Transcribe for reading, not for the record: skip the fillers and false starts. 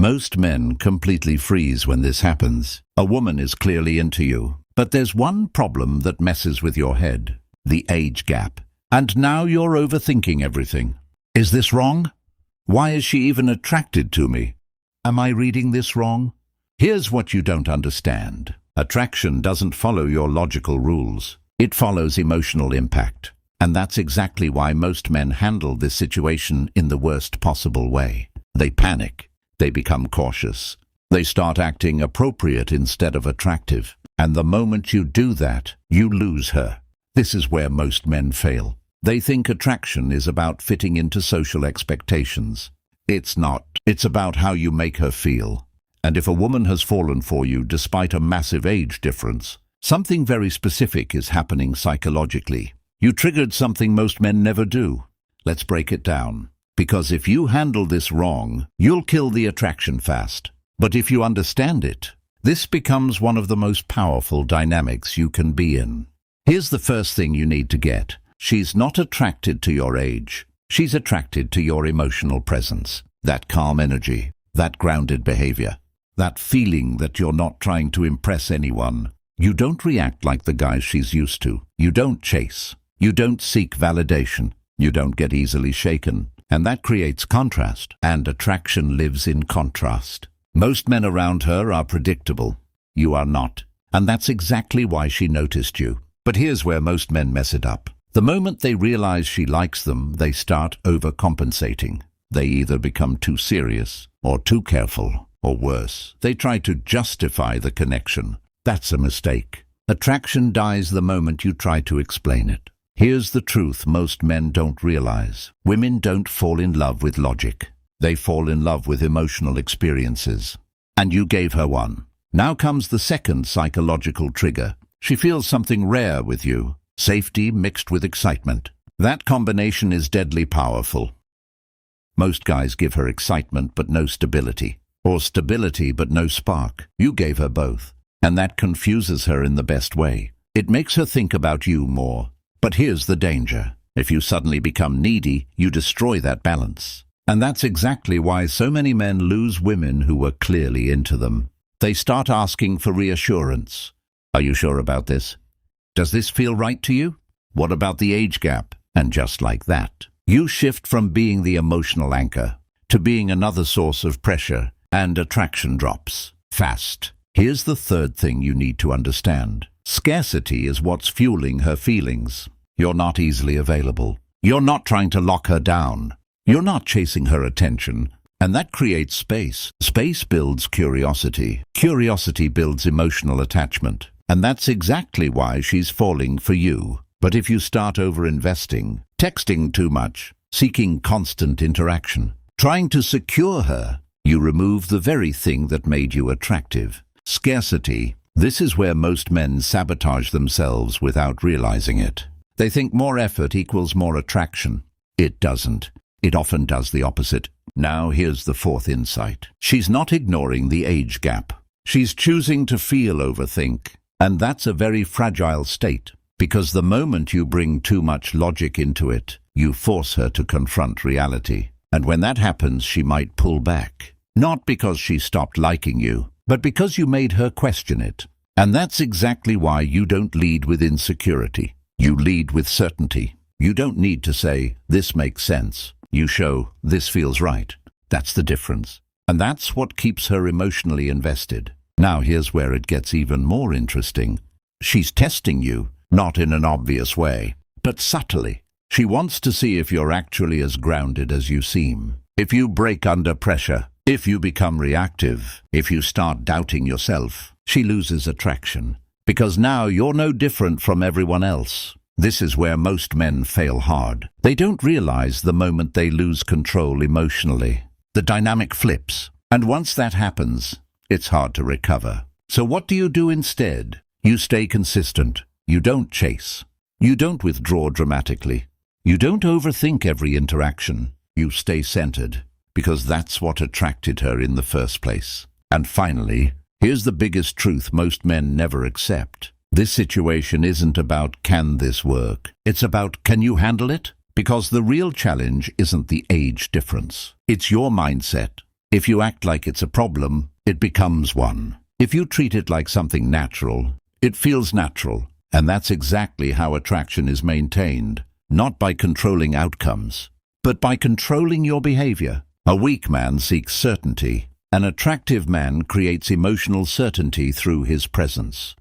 Most men completely freeze when this happens. A woman is clearly into you, but there's one problem that messes with your head: the age gap. And now you're overthinking everything. Is this wrong? Why is she even attracted to me? Am I reading this wrong? Here's what you don't understand. Attraction doesn't follow your logical rules. It follows emotional impact. And that's exactly why most men handle this situation in the worst possible way. They panic. They become cautious. They start acting appropriate instead of attractive. And the moment you do that, you lose her. This is where most men fail. They think attraction is about fitting into social expectations. It's not. It's about how you make her feel. And if a woman has fallen for you despite a massive age difference, something very specific is happening psychologically. You triggered something most men never do. Let's break it down. Because if you handle this wrong, you'll kill the attraction fast. But if you understand it, this becomes one of the most powerful dynamics you can be in. Here's the first thing you need to get. She's not attracted to your age. She's attracted to your emotional presence. That calm energy, that grounded behavior, that feeling that you're not trying to impress anyone. You don't react like the guys she's used to. You don't chase. You don't seek validation. You don't get easily shaken. And that creates contrast. And attraction lives in contrast. Most men around her are predictable. You are not. And that's exactly why she noticed you. But here's where most men mess it up. The moment they realize she likes them, they start overcompensating. They either become too serious or too careful, or worse, they try to justify the connection. That's a mistake. Attraction dies the moment you try to explain it. Here's the truth most men don't realize. Women don't fall in love with logic. They fall in love with emotional experiences. And you gave her one. Now comes the second psychological trigger. She feels something rare with you. Safety mixed with excitement. That combination is deadly powerful. Most guys give her excitement but no stability. Or stability but no spark. You gave her both. And that confuses her in the best way. It makes her think about you more. But here's the danger. If you suddenly become needy, you destroy that balance. And that's exactly why so many men lose women who were clearly into them. They start asking for reassurance. Are you sure about this? Does this feel right to you? What about the age gap? And just like that, you shift from being the emotional anchor to being another source of pressure, and attraction drops fast. Here's the third thing you need to understand. Scarcity is what's fueling her feelings. You're not easily available. You're not trying to lock her down. You're not chasing her attention. And that creates space. Space builds curiosity. Curiosity builds emotional attachment. And that's exactly why she's falling for you. But if you start over-investing, texting too much, seeking constant interaction, trying to secure her, you remove the very thing that made you attractive. Scarcity. This is where most men sabotage themselves without realizing it. They think more effort equals more attraction. It doesn't. It often does the opposite. Now here's the fourth insight. She's not ignoring the age gap. She's choosing to feel overthink. And that's a very fragile state, because the moment you bring too much logic into it, you force her to confront reality. And when that happens, she might pull back. Not because she stopped liking you, but because you made her question it. And that's exactly why you don't lead with insecurity. You lead with certainty. You don't need to say, this makes sense. You show, this feels right. That's the difference. And that's what keeps her emotionally invested. Now here's where it gets even more interesting. She's testing you, not in an obvious way, but subtly. She wants to see if you're actually as grounded as you seem. If you break under pressure, if you become reactive, if you start doubting yourself, she loses attraction. Because now you're no different from everyone else. This is where most men fail hard. They don't realize the moment they lose control emotionally. The dynamic flips. And once that happens, it's hard to recover. So what do you do instead? You stay consistent. You don't chase. You don't withdraw dramatically. You don't overthink every interaction. You stay centered, because that's what attracted her in the first place. And finally, here's the biggest truth most men never accept. This situation isn't about can this work. It's about can you handle it? Because the real challenge isn't the age difference. It's your mindset. If you act like it's a problem, it becomes one. If you treat it like something natural, it feels natural. And that's exactly how attraction is maintained, not by controlling outcomes, but by controlling your behavior. A weak man seeks certainty. An attractive man creates emotional certainty through his presence.